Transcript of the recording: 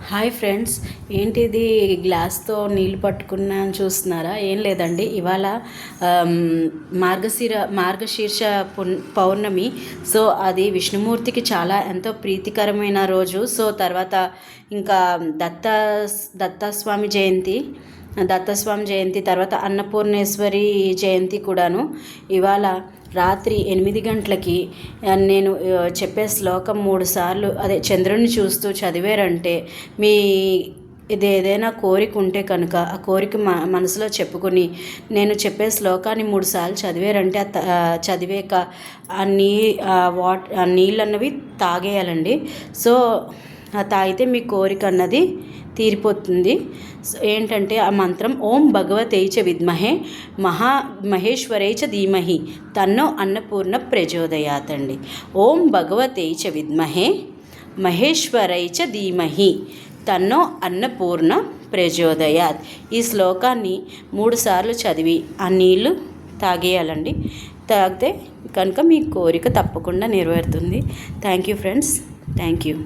Hi friends, ఏంటిది గ్లాస్తో నీళ్ళు పట్టుకున్నాను చూస్తున్నారా? ఏం లేదండి, ఇవాళ మార్గశీర్ష పౌర్ణమి. సో అది విష్ణుమూర్తికి చాలా ఎంతో ప్రీతికరమైన రోజు. సో తర్వాత ఇంకా దత్తస్వామి జయంతి తర్వాత అన్నపూర్ణేశ్వరి జయంతి కూడాను. ఇవాళ రాత్రి 8 గంటలకి నేను చెప్పే శ్లోకం 3 సార్లు అదే చంద్రుని చూస్తూ చదివారంటే మీ ఇది ఏదైనా కోరిక ఉంటే కనుక ఆ కోరిక మనసులో చెప్పుకొని నేను చెప్పే శ్లోకాన్ని 3 సార్లు చదివారంటే చదివాక ఆ నీళ్ళు అన్నవి తాగేయాలండి. సో తాగితే మీ కోరిక అన్నది తీరిపోతుంది. ఏంటంటే ఆ మంత్రం ఓం భగవతే చ విద్మహే మహేశ్వరే చ ధీమహి తన్నో అన్నపూర్ణ ప్రచోదయాత్ అండి. ఓం భగవతే చ విద్మహే మహేశ్వరై చ ధీమహి తన్నో అన్నపూర్ణ ప్రచోదయాత్. ఈ శ్లోకాన్ని 3 సార్లు చదివి ఆ నీళ్ళు తాగేయాలండి. తాగితే కనుక మీ కోరిక తప్పకుండా నెరవేరుతుంది. Thank you friends, thank you.